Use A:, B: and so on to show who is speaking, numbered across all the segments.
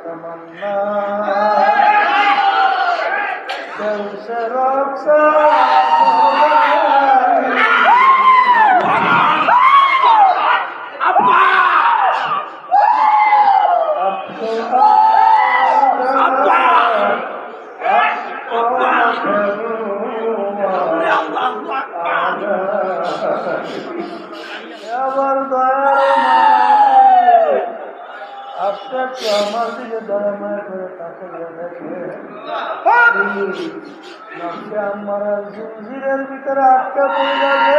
A: तमन्ना दिल से रब्सा আমার দিকে দয়াময় করে তাকিয়ে দেখে আমার জিঞ্জিরের ভিতরে আটকা পড়ে যাবে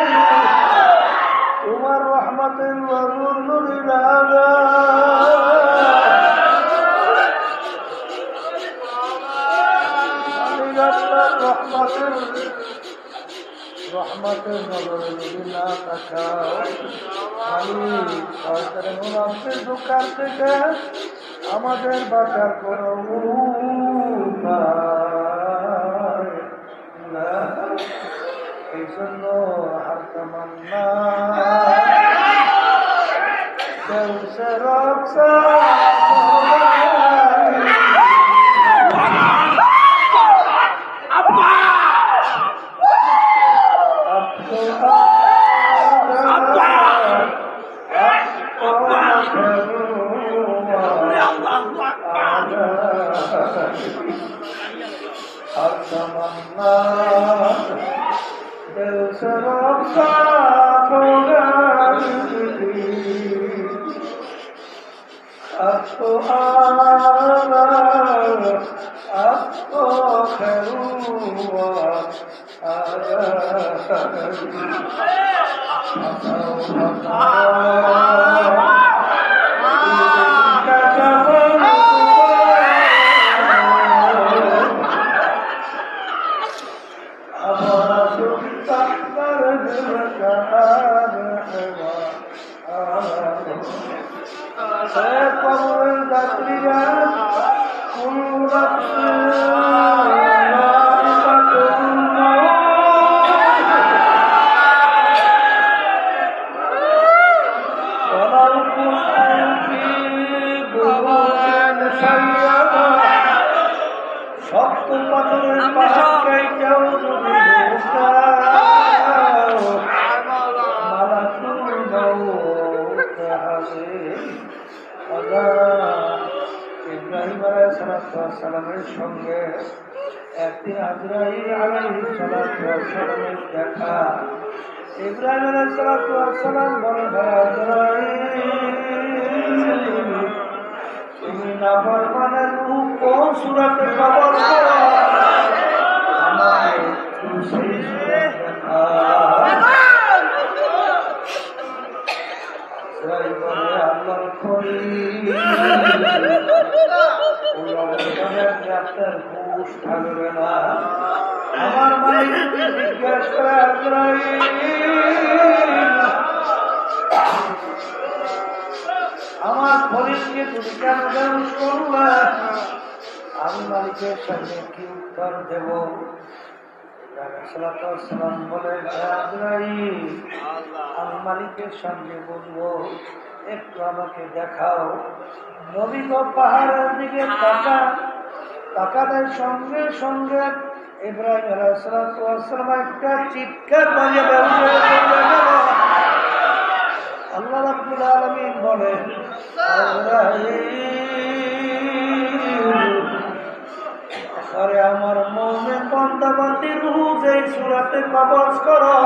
A: তোমার রহমতের নূর নূরি লাগা রহমতের নজরে যদি না তাকাও সরকারের মুনাফের দোকান থেকে আমাদের বাঁচার কোনো উপায় না। এই জন্য আর তামান্না দিল সে রব্সা तमन्ना दिल से रब्सा होगा अब तो आना अब तो खैर हुआ ইব্রাহিম আলাইহিসসালামের সঙ্গে একদিন আজরাইল আলাইহিস সালামের দেখা। ইব্রাহিম আলাইহিসসালাম বলে, আজরাইল তুমি নাফরমানের রূহ কোন সূরাতে কবর করো আমাকে সেই সূরা দেখা। আল্লাহর খলিল ওই অবস্থানের ডাক্তার ঘুষ থাকবে না। আমার মালিক জিজ্ঞেস করে, আজরাইল আমার খলিলকে তুমি কেন বেহুশ করলে? আমি মালিকের সামনে কি উত্তর দেব? সালাম বলে, আজরাইল আমি মালিকের সামনে বলবো, একটু আমাকে দেখাও। নবী তো পাহাড়ের দিকে তাকানোর সঙ্গে সঙ্গে ইব্রাহিম আলাইহিসসালাম একটা চিৎকার বাজিয়ে বেহুশ হয়ে গেল। আল্লাহ রাব্বুল আলামিন বলেন, আরে আমার মুমিন বান্দা বান্দির রূহ যেই সূরাতে কবজ করো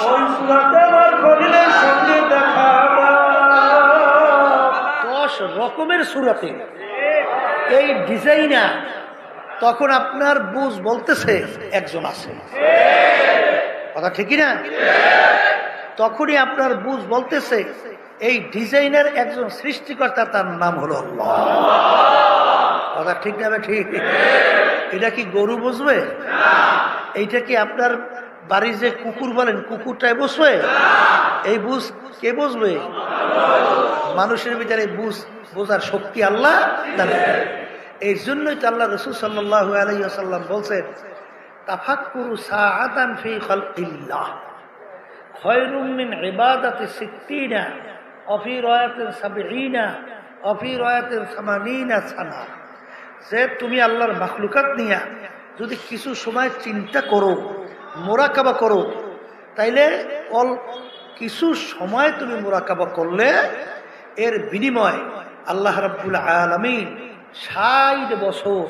A: ওই সূরাতে আমার খলিলের সঙ্গে দেখা দাও। 10 রকমের সূরাতে এই ডিজাইনার, তখন আপনার বুঝ বলতেছে একজন আছে, কথা ঠিকই না? তখনই আপনার বুঝ বলতেছে এই ডিজাইনের একজন সৃষ্টিকর্তা, তার নাম হলো আল্লাহ। কথা ঠিক না? ঠিক। এটা কি গরু বুঝবে? এইটা কি আপনার বাড়ি যে কুকুর বলেন কুকুরটাই বুঝবে? এই বুঝ কে বুঝবে? মানুষের ভিতরে বুঝ বোঝার শক্তি আল্লাহ দান করেন। এই জন্যই তো আল্লাহ রাসূল সাল্লাল্লাহু আলাইহি ওয়াসাল্লাম বলছেন, তাফাক্কুরু সাআতান ফি খালকিল্লাহ খায়রুম মিন ইবাদাতি 60 ওয়া ফি রায়াতিন 70 অফি রয়াতের সামানিনা সানা, যে তুমি আল্লাহর মাখলুকাত নিয়া যদি কিছু সময় চিন্তা করো, মোরাকাবা করো, তাইলে কিছু সময় তুমি মোরাকাবা করলে এর বিনিময় আল্লাহ রাব্বুল আলামিন ৬০ বছর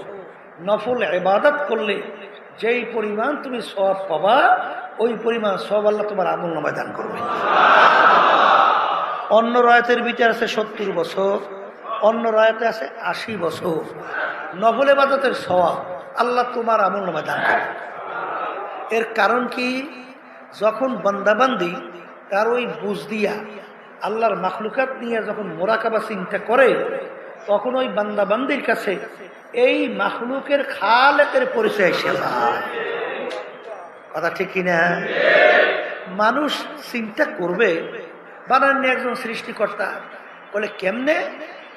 A: নফল ইবাদত করলে যেই পরিমাণ তুমি সওয়াব পাবা, ওই পরিমাণ সওয়াব আল্লাহ তোমার আমলনামায় দান করবে। অন্য রায়াতের বিচার আছে ৭০ বছর, অন্য রায়াতে আছে ৮০ বছর নফল ইবাদতের সওয়াব আল্লাহ তোমার আমলনামায় দান করবে। এর কারণ কি? যখন বান্দাবান্দি তার ওই বুঝ দিয়া আল্লাহর মাখলুকাত নিয়ে যখন মোরাকাবা চিন্তা করে, তখন ওই বান্দাবান্দির কাছে এই মাখলুকের খালেকের পরিচয় এসে যায়। কথা ঠিক কিনা? মানুষ চিন্তা করবে বানাননি একজন সৃষ্টিকর্তা, বলে কেমনে?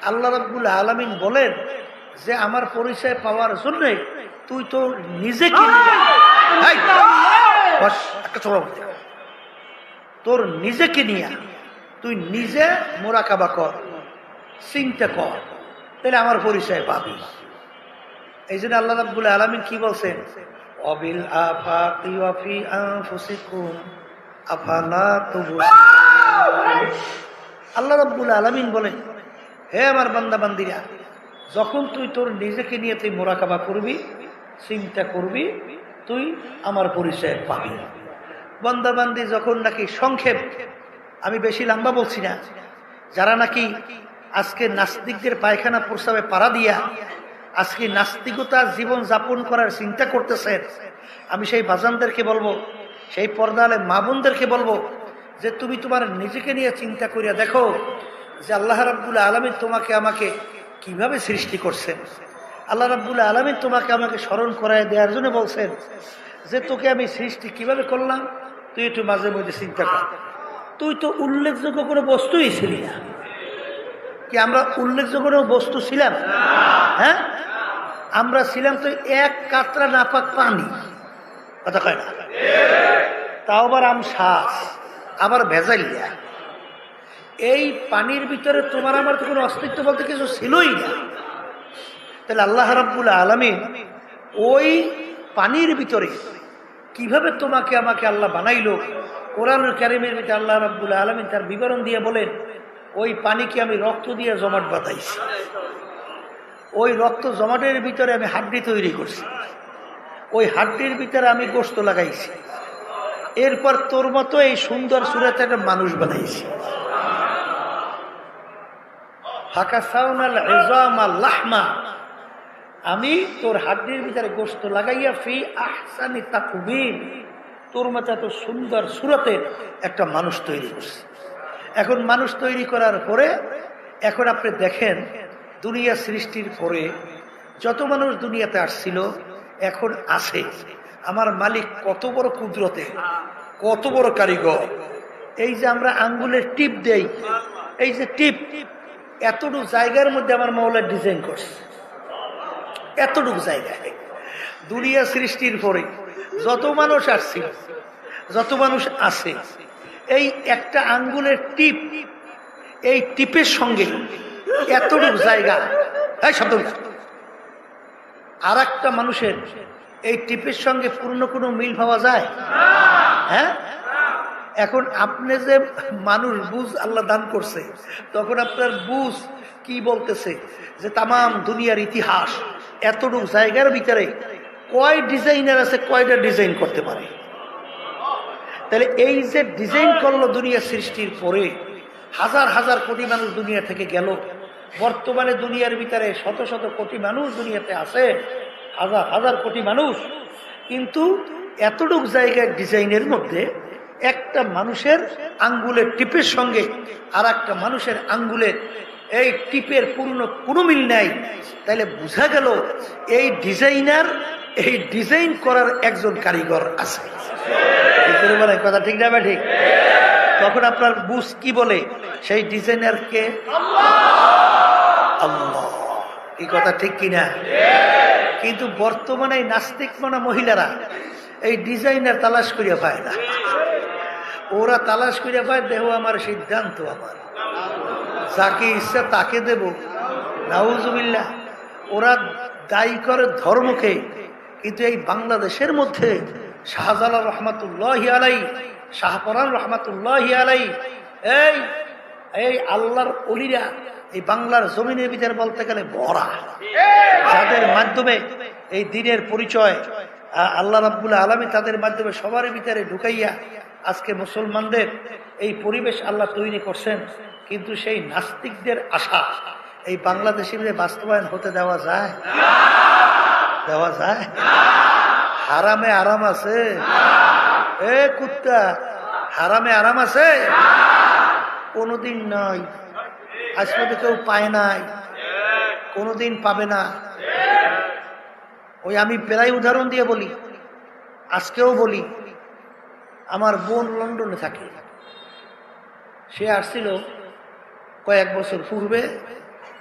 A: আল্লাহ রাব্বুল আলামিন বলেন যে আমার পরিচয় পাওয়ার জন্য তুই তো নিজেকে তোর নিজেকে নিয়ে তুই নিজে মোরাকাবা কর, চিন্তা কর, তাহলে আমার পরিচয় পাবি। এই জন্য আল্লাহ রাব্বুল আলামিন কি বলছেন? অবিল আফাকি ওয়া ফি আনফুসিকুম আফালা তুবসিরুন। আল্লাহ রাব্বুল আলামিন বলেন, হে আমার বান্দা বান্দিরা, যখন তুই তোর নিজেকে নিয়ে তুই মোরাকাবা করবি, চিন্তা করবি, তুই আমার পরিচয় পাবি। বান্দা বান্দি যখন নাকি সংক্ষেপ, আমি বেশি লম্বা বলছি না, যারা নাকি আজকে নাস্তিকদের পায়খানা প্রস্তাবে পাড়া দিয়া আজকে নাস্তিকতার জীবন যাপন করার চিন্তা করতেছেন, আমি সেই বাজানদেরকে বলবো, সেই পর্দালে মা বোনদেরকে বলবো যে তুমি তোমার নিজেকে নিয়ে চিন্তা করিয়া দেখো যে আল্লাহ রাব্বুল আলামিন তোমাকে আমাকে কিভাবে সৃষ্টি করছেন। আল্লাহ রাব্বুল আলামিন তোমাকে আমাকে স্মরণ করায় দেওয়ার জন্য বলছেন যে তোকে আমি সৃষ্টি কিভাবে করলাম, তুই একটু মাঝে মধ্যে চিন্তা কর। তুই তো উল্লেখযোগ্য কোনো বস্তুই ছিলি না। কি আমরা উল্লেখযোগ্য কোনো বস্তু ছিলাম? হ্যাঁ, আমরা ছিলাম তো এক কাতরা নাপাক পানি। কথা কয় না? তাও আবার আমশ্বাস, আবার ভেজাইয়া। এই পানির ভিতরে তোমার আমার তো কোনো অস্তিত্ব বলতে কিছু ছিলই না। তাহলে আল্লাহ রাব্বুল আলামিন ওই পানির ভিতরে কিভাবে তোমাকে আমাকে আল্লাহ বানাইলো, কোরআনুল কারীমের ভিতরে আল্লাহ রাব্বুল আলামিন তার বিবরণ দিয়ে বলেন, ওই পানিকে আমি রক্ত দিয়ে জমাট বাঁধাইছি, ওই রক্ত জমাটের ভিতরে আমি হাড্ডি তৈরি করছি, ওই হাড্ডির ভিতরে আমি গোশত লাগাইছি, এরপর তোর মতো এই সুন্দর সুরাতে একটা মানুষ বানাইছি। ফাকাসাউনাল ইযামা লাহমা, আমি তোর হাড্ডির ভিতরে গোশত লাগাইয়া ফি আহসানি তাকবীম, তোর মতো এত সুন্দর সুরতের একটা মানুষ তৈরি করছি। এখন মানুষ তৈরি করার পরে এখন আপনি দেখেন দুনিয়া সৃষ্টির পরে যত মানুষ দুনিয়াতে আসছিল এখন আছে, আমার মালিক কত বড় কুদরতে, কত বড় কারিগর। এই যে আমরা আঙ্গুলের টিপ দেই, এই যে টিপ, এতটুকু জায়গার মধ্যে আমার মাওলা ডিজাইন করছে। এতটুকু জায়গায় দুনিয়া সৃষ্টির পরে যত মানুষ আসছিল, যত মানুষ আছে, এই একটা আঙ্গুলের টিপ, এই টিপের সঙ্গে এতটুকু জায়গা, এই শব্দ, আর একটা মানুষের এই টিপের সঙ্গে পূর্ণ কোনো মিল পাওয়া যায়? হ্যাঁ, এখন আপনি যে মানুষ বুঝ আল্লাহ দান করছে, তখন আপনার বুঝ কি বলতেছে যে তামাম দুনিয়ার ইতিহাস এতটুকু জায়গার ভিতরে কয় ডিজাইনার আছে, কয়টা ডিজাইন করতে পারে। তাহলে এই যে ডিজাইন করলো দুনিয়া সৃষ্টির পরে, হাজার হাজার কোটি মানুষ দুনিয়া থেকে গেল, বর্তমানে দুনিয়ার ভিতরে শত শত কোটি মানুষ দুনিয়াতে আছে, হাজার হাজার কোটি মানুষ, কিন্তু এতটুকু জায়গায় ডিজাইনের মধ্যে একটা মানুষের আঙ্গুলের টিপের সঙ্গে আর একটা মানুষের আঙ্গুলের এই টিপের পূর্ণ কোনো মিল নাই। তাইলে বোঝা গেল এই ডিজাইনার, এই ডিজাইন করার একজন কারিগর আছে। কথা ঠিক না? ঠিক। তখন আপনার বুঝ কি বলে? সেই ডিজাইনারকে আল্লাহ। এই কথা ঠিক কিনা? কিন্তু বর্তমানে নাস্তিক মনা মহিলারা এই ডিজাইনার তালাশ করিয়া পায় না। ওরা তালাশ করিয়া পায় দেহ আমার, সিদ্ধান্ত আমার, যাকে ইচ্ছা তাকে দেব, নাউজুবিল্লাহ। ওরা দায়ী করে ধর্মকে, কিন্তু এই বাংলাদেশের মধ্যে শাহজালাল রহমাতুল্লাহি আলাই, শাহপরান রহমাতুল্লাহি আলাই, এই এই আল্লাহর অলিরা এই বাংলার জমিনের ভিতরে বলতে গেলে ভরা, যাদের মাধ্যমে এই দিনের পরিচয় আল্লাহ রাব্বুল আলামিন তাদের মাধ্যমে সবার ভিতরে ঢুকাইয়া আজকে মুসলমানদের এই পরিবেশ আল্লাহ তৈরি করছেন। কিন্তু সেই নাস্তিকদের আশা এই বাংলাদেশের বাস্তবায়ন হতে দেওয়া যায়? দেওয়া যায়? হারামে আরাম আছে? এ কুত্তা, হারামে আরাম আছে? কোনোদিন নয়। আজ পর্যন্ত কেউ পায় নাই, কোনোদিন পাবে না। ওই আমি প্রায় উদাহরণ দিয়ে বলি, আজকেও বলি, আমার বোন লন্ডনে থাকে। সে আসছিল কয়েক বছর পূর্বে,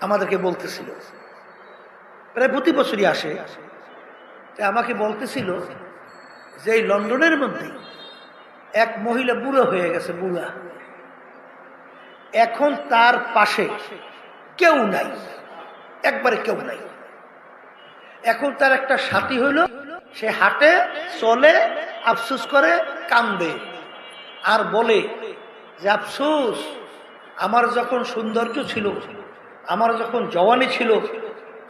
A: আমাদেরকে বলতেছিল, প্রায় প্রতি বছরই আসে, আমাকে বলতেছিল যে এই লন্ডনের মধ্যে এক মহিলা বুড়ো হয়ে গেছে, বুড়া। এখন তার পাশে কেউ নাই, একবারে কেউ নাই। এখন তার একটা সাথী হইল, সে হাঁটে, চলে, আফসোস করে, কান্দে আর বলে যে আফসোস, আমার যখন সৌন্দর্য ছিল, আমার যখন জওয়ানি ছিল,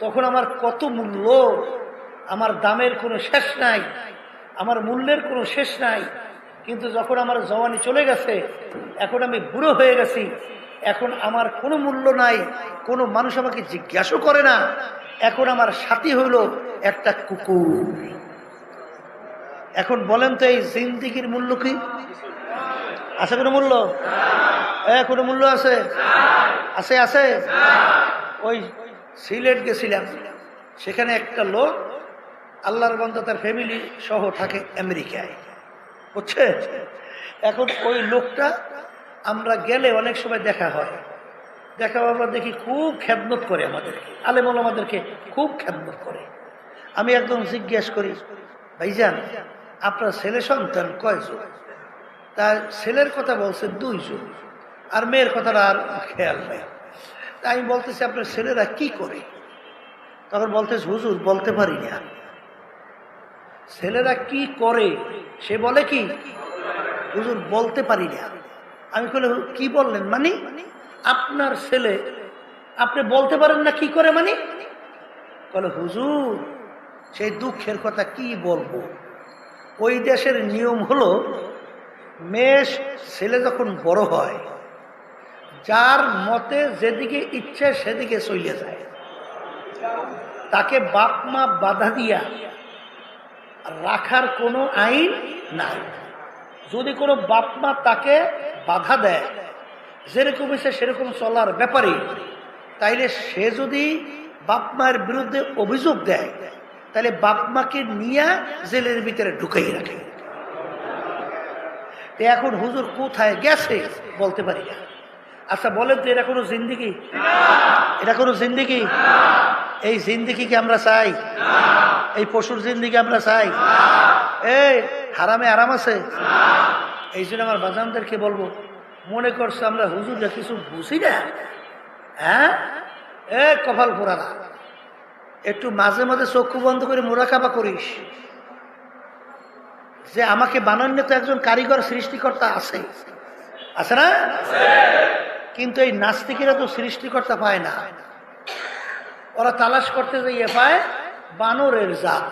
A: তখন আমার কত মূল্য, আমার দামের কোনো শেষ নাই, আমার মূল্যের কোনো শেষ নাই। কিন্তু যখন আমার জওয়ানি চলে গেছে, এখন আমি বুড়ো হয়ে গেছি, এখন আমার কোনো মূল্য নাই, কোনো মানুষ আমাকে জিজ্ঞাসা করে না। এখন আমার সাথী হইল একটা কুকুর। এখন বলেন তো এই জিন্দিগির মূল্য কি আছে? কোনো মূল্য? কোনো মূল্য আছে? আছে? আছে? ওই সিলেট গেছিলাম, সেখানে একটা লোক, আল্লাহর বান্দা, তার ফ্যামিলি সহ থাকে আমেরিকায়, বুঝছে? এখন ওই লোকটা আমরা গেলে অনেক সময় দেখা হয়, দেখা আমরা দেখি খুব খেদমত করে আমাদেরকে, আলেম ওলামাদেরকে খুব খেদমত করে। আমি একদম জিজ্ঞেস করি, ভাইজান আপনার ছেলে সন্তান কয়জন? তার ছেলের কথা বলছে 2 জন, আর মেয়ের কথাটা আর খেয়াল নেই। তা আমি বলতেছি আপনার ছেলেরা কি করে? তখন বলতেছে হুজুর বলতে পারি না। ছেলেরা কি করে সে বলে কি হুজুর বলতে পারি না। আমি বলে কি বললেন? মানে আপনার ছেলে আপনি বলতে পারেন না কি করে? মানে বলে হুজুর সেই দুঃখের কথা কি বলবো। ওই দেশের নিয়ম হলো মেয়ে ছেলে যখন বড় হয়, যার মতে যেদিকে ইচ্ছে সেদিকে চলে যায়, তাকে বাপ মা বাধা দিয়া রাখার কোনো আইন নাই। যদি কোনো বাপ মা তাকে বাধা দেয়, যেরকম ইচ্ছে সেরকম চলার ব্যাপারে, তাইলে সে যদি বাপ মায়ের বিরুদ্ধে অভিযোগ দেয়, তাহলে বাপ মাকে নিয়ে জেলের ভিতরে ঢুকাই রাখে। এখন হুজুর কোথায় গেছে বলতে পারি না। আচ্ছা বলেন তো এটা কোনো জিন্দিগি? এটা কোনো জিন্দিগি? এই জিন্দিগিকে আমরা চাই? এই পশুর জিন্দিগি আমরা চাই? এই হারামে আরাম আছে? এই জন্য আমার বাজানদেরকে বলবো, মনে করছে আমরা হুজুররা কিছু বুঝি না? হ্যাঁ, কপাল পোড়ানা। একটু মাঝে মাঝে চক্ষু বন্ধ করে মুরাকাবা করিস যে আমাকে বানানো তো একজন কারিগর সৃষ্টিকর্তা আছে, আছে না? কিন্তু এই নাস্তিকেরা তো সৃষ্টিকর্তা পায় না। ওরা তালাশ করতে যাইয়ে পায় বানরের জাত।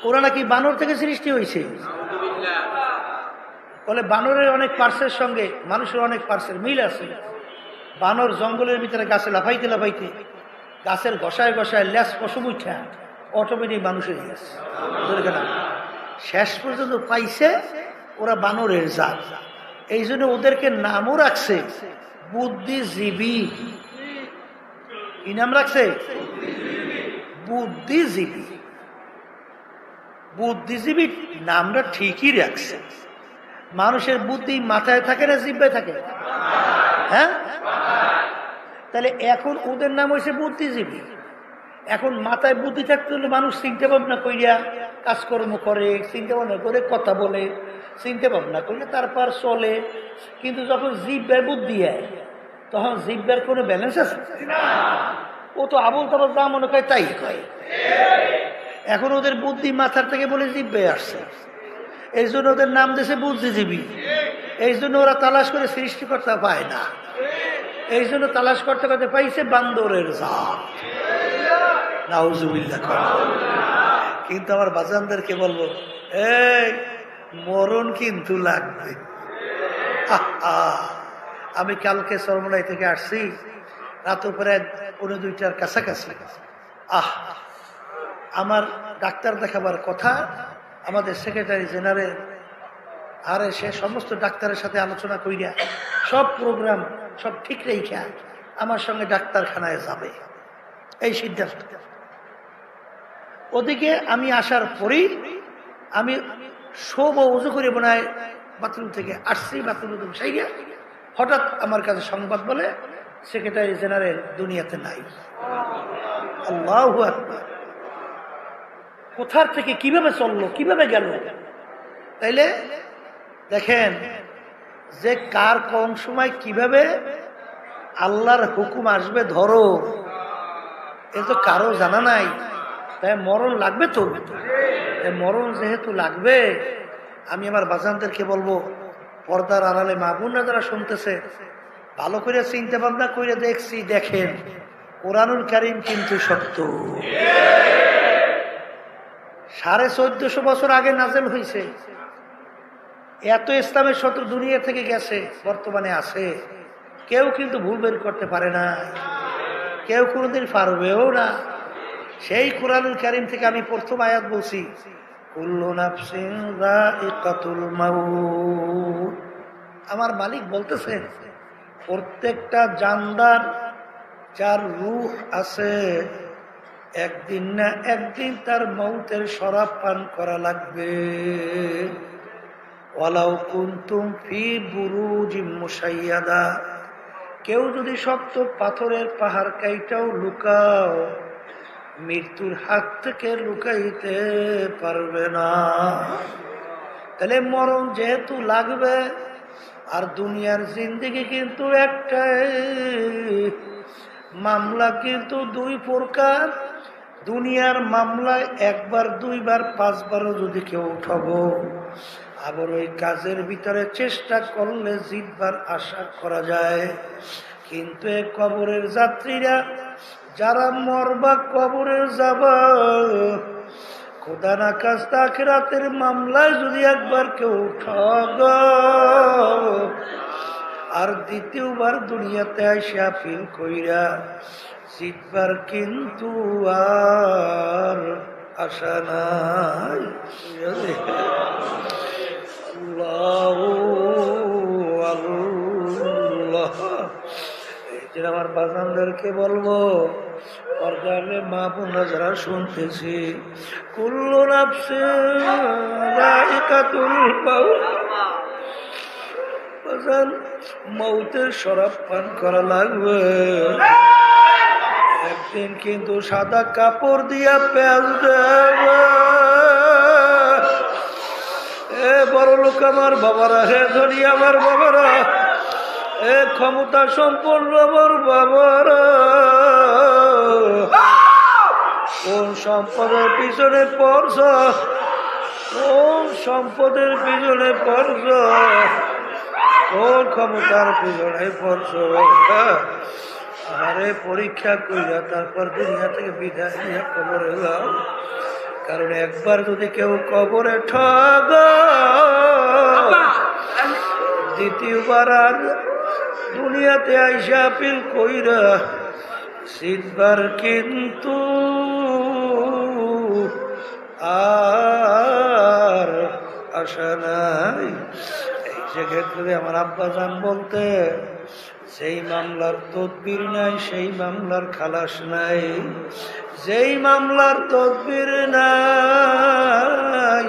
A: ওরা নাকি বানর থেকে সৃষ্টি হয়েছে। বলে বানরের অনেক পার্সের সঙ্গে মানুষের অনেক পার্সের মিল আছে। বানর জঙ্গলের ভিতরে গাছে লাফাইতে লাফাইতে গাছের ঘষায় ঘষায় ল্যাস পশম উঠা অটোমেটিক মানুষের গেছে। শেষ পর্যন্ত পাইছে ওরা বানরের জাত। এই জন্য ওদেরকে নামও রাখছে বুদ্ধিজীবী। কি নাম রাখছে? বুদ্ধিজীবী। বুদ্ধিজীবী নামটা ঠিকই রাখছে। মানুষের বুদ্ধি মাথায় থাকে না জিহ্বায় থাকে? হ্যাঁ, তাহলে এখন ওদের নাম হয়েছে বুদ্ধিজীবী। এখন মাথায় বুদ্ধি থাকতে হলে মানুষ চিন্তা ভাবনা করিয়া কাজকর্ম করে, চিন্তা ভাবনা করে কথা বলে, চিন্তা ভাবনা করলে তারপর চলে। কিন্তু যখন জিহ্বায় বুদ্ধি হয় তখন জিব্বার কোনো ব্যালেন্স আছে? ও তো আবল তাবল যা মনে করে তাই কয়। এখন ওদের বুদ্ধি মাথার থেকে বলে জিব্বে আসছে, এই জন্য ওদের নাম দিয়েছে বুদ্ধিজীবী। এই জন্য ওরা তালাশ করে সৃষ্টিকর্তা পায় না, এই জন্য তালাশ করতে করতে পাইছে বান্দরের জাত। নাউজুবিল্লাহ। কিন্তু আমার বাজানদেরকে বলবো, এই মরণ কিন্তু লাগবে। আমি কালকে চরমনাই থেকে আসছি, রাত প্রায় 1:30টার কাছাকাছি। আমার ডাক্তার দেখাবার কথা, আমাদের সেক্রেটারি জেনারেল, আরে সে সমস্ত ডাক্তারের সাথে আলোচনা কইরা সব প্রোগ্রাম সব ঠিক রেখা আমার সঙ্গে ডাক্তারখানায় যাবে, এই সিদ্ধান্ত। ওদিকে আমি আসার পরেই আমি সব উজু করে বোনায় বাথরুম থেকে আসছি, বাথরুম সাইয়া হঠাৎ আমার কাছে সংবাদ বলে সেক্রেটারি জেনারেল দুনিয়াতে নাই। আল্লাহু আকবার। কোথার থেকে কিভাবে চললো, কিভাবে গেল? তাইলে দেখেন যে কার কোন সময় কিভাবে আল্লাহর হুকুম আসবে ধরো, এ তো কারো জানা নাই। তাই মরণ লাগবে তো, মরণ যেহেতু লাগবে, আমি আমার বাজানদেরকে বলবো, পর্দার আড়ালে মা বোনরা যারা শুনতেছে, ভালো করে চিন্তা ভাবনা করে দেখছি, দেখেন কোরআনুল কারীম কিন্তু সত্য। 1450 বছর আগে নাজেল হয়েছে। এত ইসলামের শত্রু দুনিয়া থেকে গেছে, বর্তমানে আছে। কেউ কিন্তু ভুল বের করতে পারে না, কেউ কোনোদিন পারবেও না। সেই কোরআনুল কারীম থেকে আমি প্রথম আয়াত বলছি, কুল্লু নাফসিন যায়িকাতুল মাউত। আমার মালিক বলতেছেন, প্রত্যেকটা জানদার যার রূহ আছে, একদিন না একদিন তার মৌতের শরাব পান করা লাগবে। ওয়ালাউ কুনতুম ফি বুরুজিম মুশাইয়াদা, কেউ যদি শক্ত পাথরের পাহাড় কাইটাও লুকাও, মৃত্যুর হাত থেকে লুকাইতে পারবে না। তাহলে মরণ যেহেতু লাগবে, আর দুনিয়ার জিন্দেগি কিন্তু একটাই, মামলা কিন্তু 2 প্রকার। দুনিয়ার মামলায় 1 বার 2 বার 5 বারও যদি কেউ উঠাবো, আবার ওই কাজের ভিতরে চেষ্টা করলে জিতবার আশা করা যায়। কিন্তু এই কবরের যাত্রীরা যারা মরবা, কবরে যাবা, খোদা না খাস্তা আখিরাতের মামলায় যদি একবার কেউ উঠাবো, আর দ্বিতীয়বার দুনিয়াতে আইসা ফিল কইরা জিতবার কিন্তু আর আশা নাই। আল্লাহু আল্লাহ। এই যে আমার বাজানদেরকে বলবো, পর্দারে মা বোনরা যারা শুনতেছি, কুল্লু নাফসিন যায়িকাতুল মাউত, মৌতের শরাব পান করা লাগবে। একদিন কিন্তু সাদা কাপড় দিয়া পেঁয়াজ দেবে। এ বড় লোক আমার বাবারা, হে ধনী আমার বাবারা, এ ক্ষমতা সম্পন্ন আমার বাবারা, কোন সম্পদের পিছনে পড়ছ, কোন সম্পদের পিছনে পড়ছ, কোন ক্ষমতার পিছনে পড়ছ? আরে পরীক্ষা কইরা তারপর দুনিয়া থেকে বিদায় নিয়ে কবরে যাও। কারণ একবার যদি কেউ কবরে ঠগ, দ্বিতীয়বার আর দুনিয়াতে আইসা আপিল কইরা সিদ্ধবার কিন্তু আর আশা নাই। এই সেক্ষেত্রে আমার আব্বা জান বলতে, সেই মামলার তদবির নাই, সেই মামলার খালাস নাই। যেই মামলার তদবির নাই,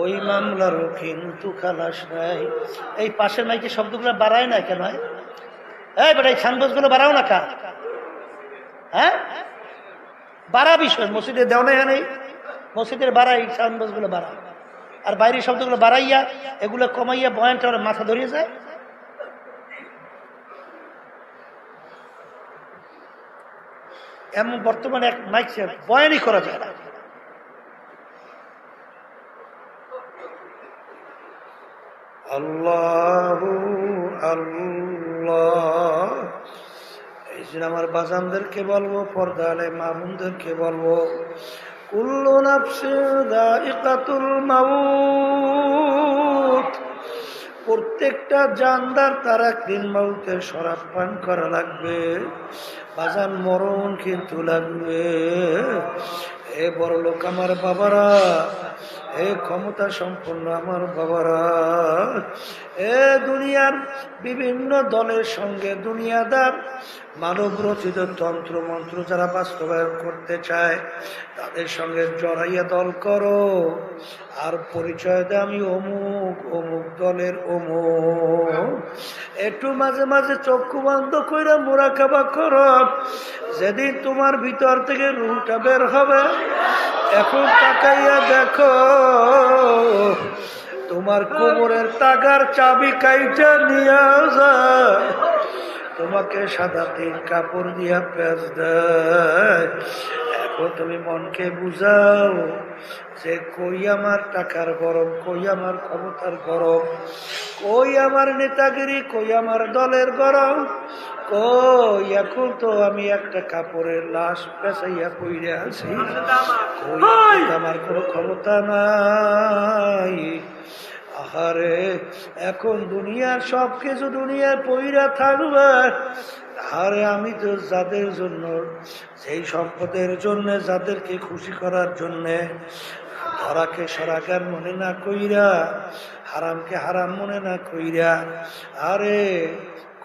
A: ওই মামলারও কিন্তু খালাস নাই। এই পাশের মাইকে শব্দগুলো বাড়ায় না কেন? এই বেটা, এই ছানবাজগুলো বাড়াও না কা? হ্যাঁ, বাড়া বিষয় মসজিদে দেওয়া নেই, মসজিদের বাড়া, এই ছানবাজগুলো বাড়া। আর বাইরের শব্দগুলো বাড়াইয়া এগুলো কমাইয়া বয়ানটা ওরা মাথা ধরিয়ে যায়। এমন বর্তমানে এক মাইক বয়ানই করা যায় না। আল্লাহু আল্লাহ। এই জন্য আমার বাজানদেরকে বলবো, পর্দা আলে মা বোনদেরকে বলবো, কুল্লু নাফসিন যায়িকাতুল মাউত, প্রত্যেকটা জানদার তার একদিন মৌতের শরাব পান করা লাগবে। বাজান মরণ কিন্তু লাগবে। এ বড় লোক আমার বাবারা, এ ক্ষমতা সম্পন্ন আমার বাবারা, এ দুনিয়ার বিভিন্ন দলের সঙ্গে দুনিয়াদার মানব রচিত তন্ত্র মন্ত্র যারা বাস্তবায়ন করতে চায় তাদের সঙ্গে জড়াইয়া দল করো, আর পরিচয় দে আমি অমুক অমুক দলের অমুক। একটু মাঝে মাঝে চক্ষু বন্ধ কইরা মুরাকাবা করো। যেদিন তোমার ভিতর থেকে রুহটা বের হবে, এখন তাকাইয়া দেখো তোমার কোমরের তাগার চাবি কাইটা নিয়ে যায়, তোমাকে সাদা তিন কাপড় দিয়া পেঁচ দেয়। এখন তুমি মনকে বুঝাও যে কই আমার টাকার গরম, কই আমার ক্ষমতার গরম, কই আমার নেতাগিরি, কই আমার দলের গরম, কই এখন তো আমি একটা কাপড়ের লাশ পেঁচাইয়া পইরে আছি, কই আমার কোনো ক্ষমতা নাই। আহারে এখন দুনিয়ার সব কিছু দুনিয়ায় পইরা থাকবে। আরে আমি তো যাদের জন্য, সেই সম্পদের জন্য, যাদেরকে খুশি করার জন্য ধরাকে সরাকার মনে না কইরা, হারামকে হারাম মনে না কইরা, আরে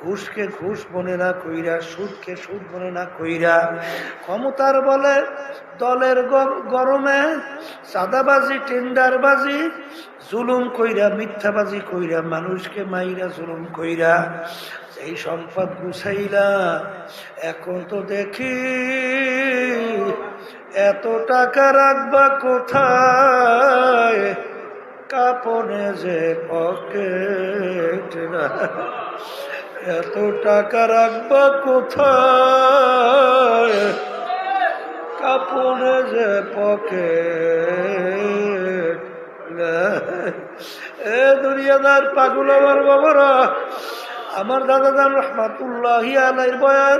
A: ঘুষকে ঘুষ মনে না কইরা, সুদকে সুদ মনে না কইরা, ক্ষমতার বলে দলের গরমে চাঁদাবাজি টেন্ডারবাজি জুলুম কইরা, মিথ্যাবাজি কইরা, মানুষকে মাইরা জুলুম কইরা এই সম্পদ গুছাইলা। এখন তো দেখি এত টাকা রাখবা কোথায়, কাপনে যে পকেট না, এত টাকা রাখবা কোথায়, কাপনে যে পকেট। এ দুনিয়াদার পাগল আমার বাবারা, আমার দাদাজান রহমাতুল্লাহি আলাইহির বয়ান,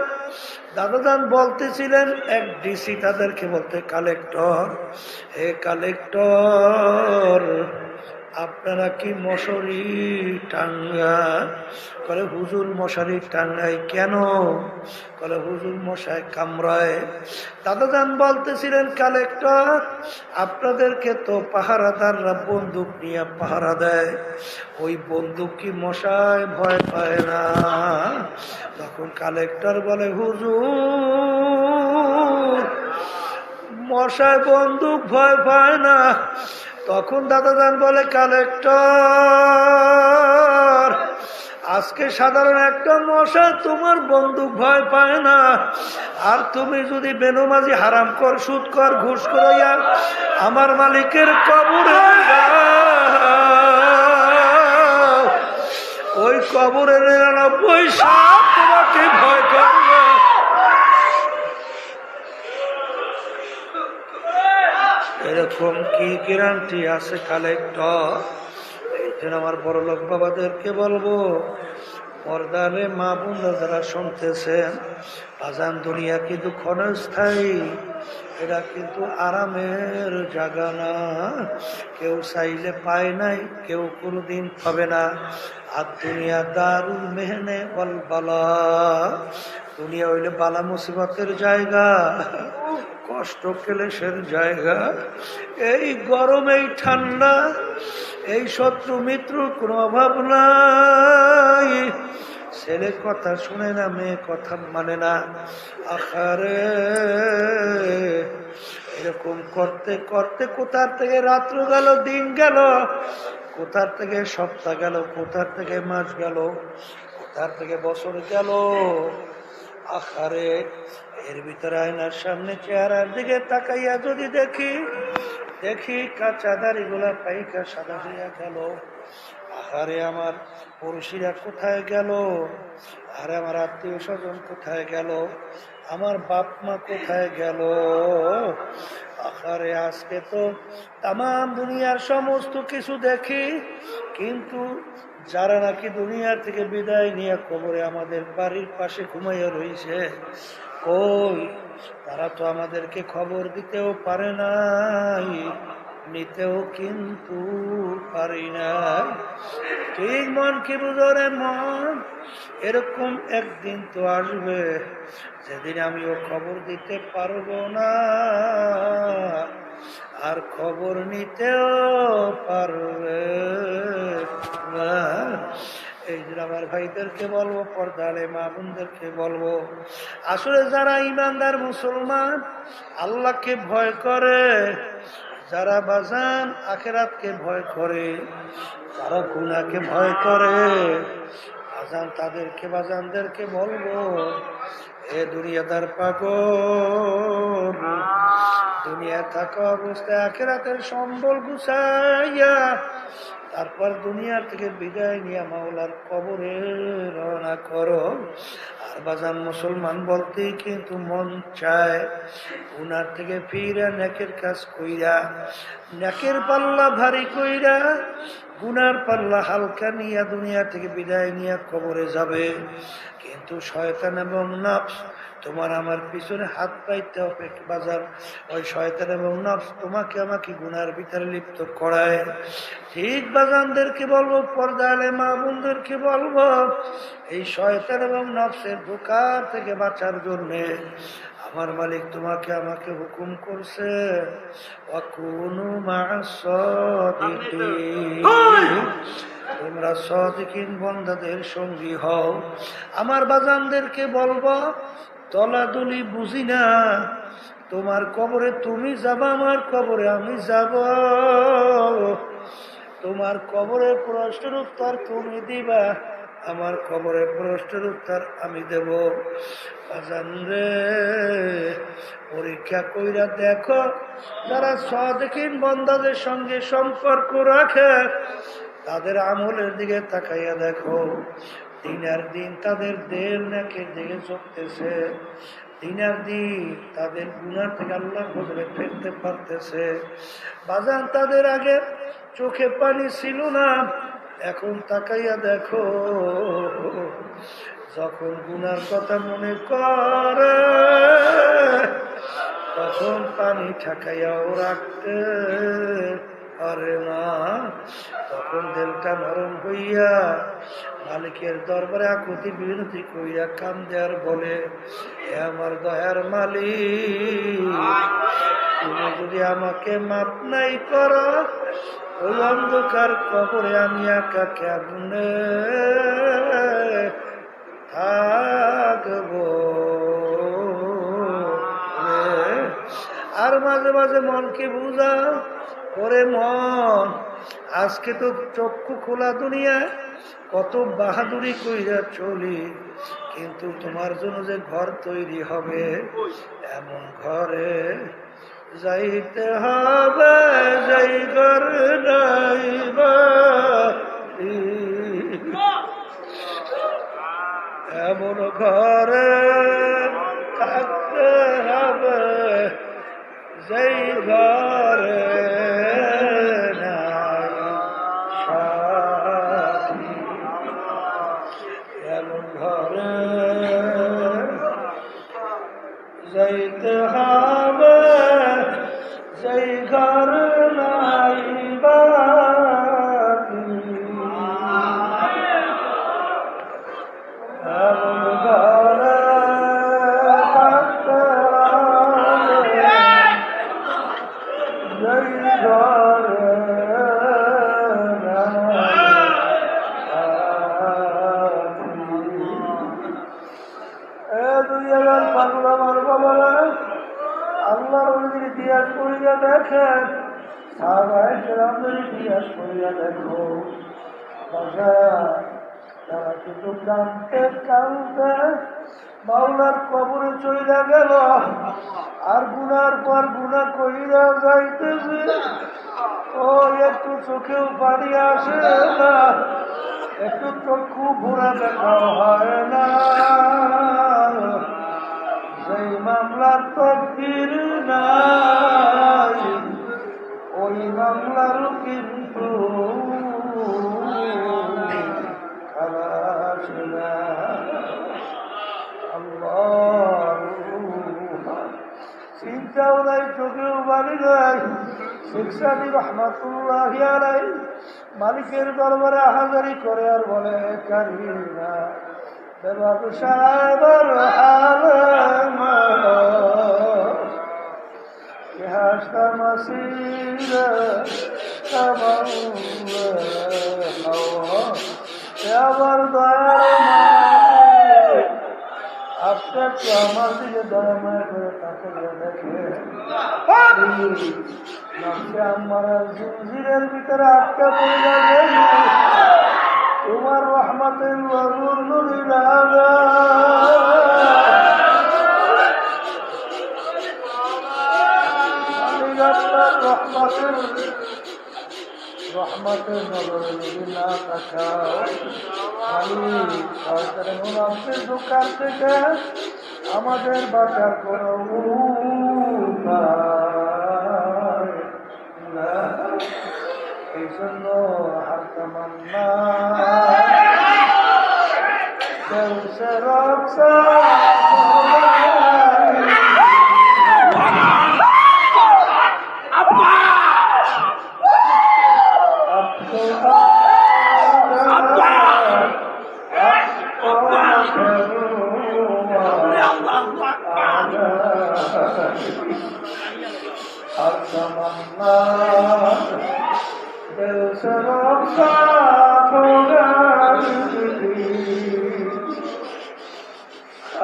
A: দাদাজান বলতেছিলেন এক ডিসি তাদেরকে বলতে, কালেক্টর, হে কালেক্টর আপনারা কি মশারি টাঙ্গা? বলে হুজুর মশারি টাঙ্গাই কেন? বলে হুজুর মশায় কামড়ায়। দাদাজান বলতেছিলেন, কালেক্টর আপনাদেরকে তো পাহারাদাররা বন্দুক নিয়ে পাহারা দেয়, ওই বন্দুক কি মশায় ভয় পায় না? তখন কালেক্টর বলে, হুজুর মশায় বন্দুক ভয় পায় না। তখন দাদাজান বলে, কালেক্টর আজকে সাধারণ একটা মশা তোমার বন্দুক ভয় পায় না, আর তুমি যদি বেনমাজি হারাম কর, সুদ কর, ঘুষ করাইয়া আমার মালিকের কবরে ওই কবরে 99 সাপ তোমাকে ভয় করবে। এরকম কি গ্যারান্টি আছে কালেক্টর? এই জন্য আমার বড় লোক বাবাদেরকে বলবো, পর্দারে মা বোনরা যারা শুনতেছেন, আজান দুনিয়া কিন্তু ক্ষণস্থায়ী, এটা কিন্তু আরামের জায়গা না। কেউ চাইলে পায় নাই, কেউ কোনোদিন পাবে না। আর দুনিয়া দারুল মেহনে বল বালা, দুনিয়া হইলে বালা মুসিবতের জায়গা, কষ্ট ক্লেশের জায়গা। এই গরম, এই ঠান্ডা, এই শত্রু মিত্রুর কোনো অভাব নাই। ছেলে কথা শুনে না, মেয়ে কথা মানে না। আখারে এরকম করতে করতে কোথার থেকে রাত্র গেল, দিন গেল, কোথার থেকে সপ্তাহ গেল, কোথার থেকে মাস গেল, কোথার থেকে বছর গেল। আখারে এর ভিতরে আয়নার সামনে চেহারার দিকে তাকাইয়া যদি দেখি দেখি কাঁচা দাড়িগুলা পাইকা সাদা হইয়া গেল। আরে আমার পড়শিরা কোথায় গেল? আরে আমার আত্মীয় স্বজন কোথায় গেল? আমার বাপ মা কোথায় গেল? আরে আজকে তো তাম দুনিয়ার সমস্ত কিছু দেখি, কিন্তু যারা নাকি দুনিয়া থেকে বিদায় নিয়ে কবরে আমাদের বাড়ির পাশে ঘুমাইয়া রয়েছে, ওই তারা তো আমাদেরকে খবর দিতেও পারে নাই, নিতেও কিন্তু পারি না। ঠিক মন কি বুঝো রে মন, এরকম একদিন তো আসবে যেদিন আমিও খবর দিতে পারবো না, আর খবর নিতেও পারবে না। এই যে আমার ভাইদেরকে বলবো, পর্দালে মা বোনদেরকে বলবো, আসলে যারা ইমানদার মুসলমান, আল্লাহকে ভয় করে, যারা বাজান আখিরাতকে ভয় করে, যারা গুনাহকে ভয় করে, বাজান তাদেরকে বাজানদেরকে বলবো, এ দুনিয়াদার পাগল, দুনিয়া থাকা অবস্থায় আখিরাতের সম্বল গুছাইয়া তারপর দুনিয়ার থেকে বিদায় নিয়ে মাওলার কবরে রওনা করো। আর বাজান মুসলমান বলতেই কিন্তু মন চায় গুনার থেকে ফিরা নেকের কাজ কইরা, নেকের পাল্লা ভারী কইরা গুনার পাল্লা হালকা নিয়ে দুনিয়া থেকে বিদায় নিয়ে কবরে যাবে। কিন্তু শয়তান এবং নফস তোমার আমার পিছনে হাত পাইতে হবে বাজার, ওই শয়তান এবং নফস তোমাকে আমাকে গুনার ভিতরে লিপ্ত করায়। ঠিক বাজানদেরকে বলবো, পর্দালে মা বোনদেরকে বলবো, এই শয়তান এবং নফসের ধোঁকা থেকে বাঁচার জন্য আমার মালিক তোমাকে আমাকে হুকুম করছে, ওয়াকুনু মা'আস সাদিকিন, তোমরা সাদিকিন বান্দাদের সঙ্গী হও। আমার বাজানদেরকে বলবো, তলাদুলি বুঝি না, তোমার কবরে তুমি যাবা, আমার কবরে আমি যাব, তোমার কবরের প্রশ্নের উত্তর তুমি দিবা, আমার কবরের প্রশ্নের উত্তর আমি দেব। বাজান রে, পরীক্ষা কইরা দেখো, যারা সাদিকিন বান্দাদের সঙ্গে সম্পর্ক রাখে তাদের আমলের দিকে তাকাইয়া দেখো, দিনের দিন তাদের দেড় নাকের দিকে চলতেছে, দিনের দিন তাদের গুনার থেকে আল্লাহ বদলে ফেলতে পারতেছে। বাজান তাদের আগে চোখে পানি ছিল না, এখন তাকাইয়া দেখো, যখন গুনার কথা মনে করে তখন পানি ঠাকাইয়াও রাখতে পারে না, তখন দিলটা নরম হইয়া মালিকের দরবারে আকুতি বিনতি কইয়া কান্দে আর বলে, হে আমার দয়ার মালিক, তুমি যদি আমাকে মাপ নাই করো, ওই অন্ধকার কবরে আমি একা কেমনে থাকবো। আর মাঝে মাঝে মনকে বুঝাও, ওরে মন, আজকে তো চক্ষু খোলা দুনিয়া, কত বাহাদুরি কইরা চলি, কিন্তু তোমার জন্য যে ঘর তৈরি হবে, এমন ঘরে যাইতে হবে, যাই ঘর নাই বাড়ি, এমন ঘরে থাকতে হবে, যেই ঘরে নাই সাথী, এমন ঘরে যাইতে হবে, যেই ঘর নাই বাকি, এমন ঘরে থাকতে হবে, যেই ঘরে আল্লাহর ইতিহাস করিয়া দেখেন, সাহাবায়ে ইতিহাস করিয়া দেখো, তারা কিন্তু কাঁদতে কাঁদতে মাওলার কবরে চইলা গেল, আর গুনার পর গুনাহ কইরা যাইতেছে। ও একটু চোখেও পানি আসে না, একটু চক্ষু ঘোরা দেখা হয় না। যেই মামলার তকদির নাই, ওই মামলারও কিন্তু খালাস না। আল্লাহ, চিন্তাও নাই, চোখেও বাড়ি নাই। শেখ সাদি রহমাতুল্লাহি আলাইহি মালিকের দরবারে হাজারি করে আর বলে, কারিনা বেবাব সাহেবের আলমা কে হাসতা মাসির আবার দয়ার আপনি একটু আমার দিকে দয়াময় করে তাকিয়ে দেখে, আমার জিঞ্জিরের ভিতরে আটকে পড়ে যাবে। তোমার রহমতের নূর নূরি লাগা রহমতের নজরে যদি না তাকাও, মুনাফিকের দোকান থেকে আমাদের বাঁচার কোনো উপায় না। এই জন্য হার তামান্না সে রক্ষা दिल से रोका होगा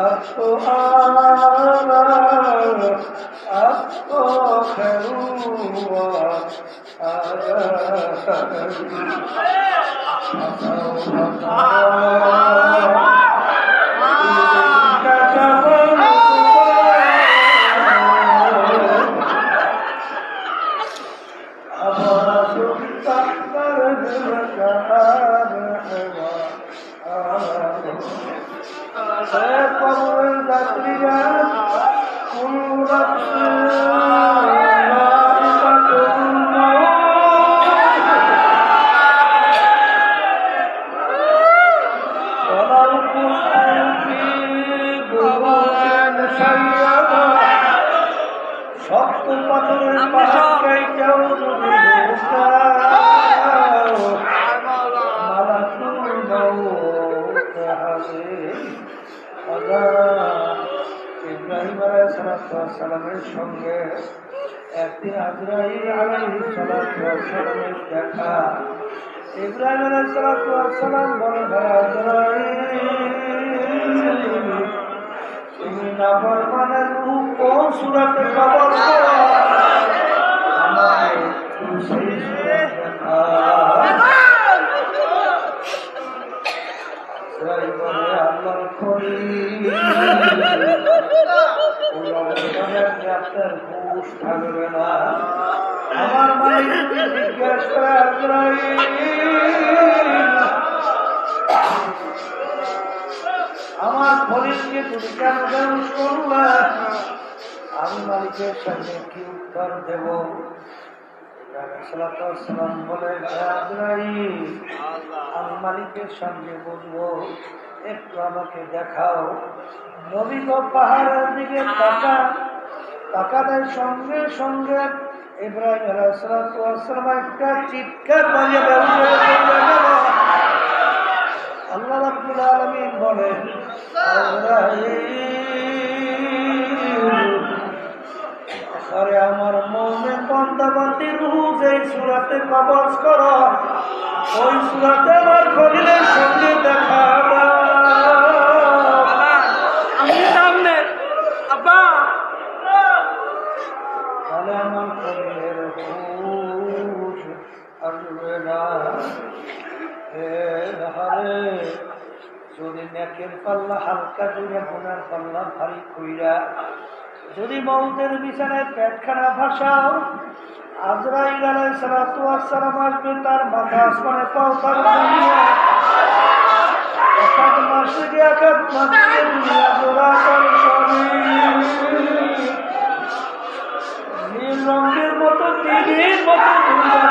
A: अब तो आना, अब तो खैर हुआ आया। ইব্রাহিম আলাইহিসসালামের সঙ্গে একদিন আজরাইল আলাইহিস সালামের দেখা। ইব্রাহিম আলাইহিসসালাম বলে, আজরাইল তুমি নাফরমানের রূহ কোন সূরাতে কবর করো, আমাকে একটু সেই সূরা দেখা। আল্লাহর খলিল ওই অবস্থানে আপনার হুঁশ থাকবে না। আমার মালিক জিজ্ঞেস করে, আজরাইল আমার খলিলকে তুমি কেন বেহুশ করলে? আমি মালিকের সামনে কি উত্তর দেব? সালাম বলে, আজরাইল আমি মালিকের সামনে বলবো, একটু আমাকে দেখাও। নবী গো পাহাড়ের দিকে তাকানোর সঙ্গে সঙ্গে ইব্রাহিম আলাইহিসসালাম একটা চিৎকার মারিয়ে বেহুশ হয়ে গেল। আল্লাহ রাব্বুল আলামিন বলেন, আরে আমার মুমিন বান্দা বান্দি রূহ যেই সূরাতে কবজ করো, ওই সূরাতে আমার খলিলের সঙ্গে দেখা দাও। আমি সামনে আব্বা তাহলে আমার খলিলের হুঁশ আসবে না। হারে যদি নেকের পাল্লা হালকা কইরা গুনার পাল্লা ভারী কইরা যদি মৌতের বিছানায় পেটখানা ভাসাও, আজরাইল আলাইহিস সালাতু ওয়াস সালাম আসবে, তার মাথা আসমানে পাও তার দুনিয়া একাদ মাসে একাদ মাসে দুনিয়া জোড়া তার শরীর নীল রঙের মতো টিভির মতো দুনিয়া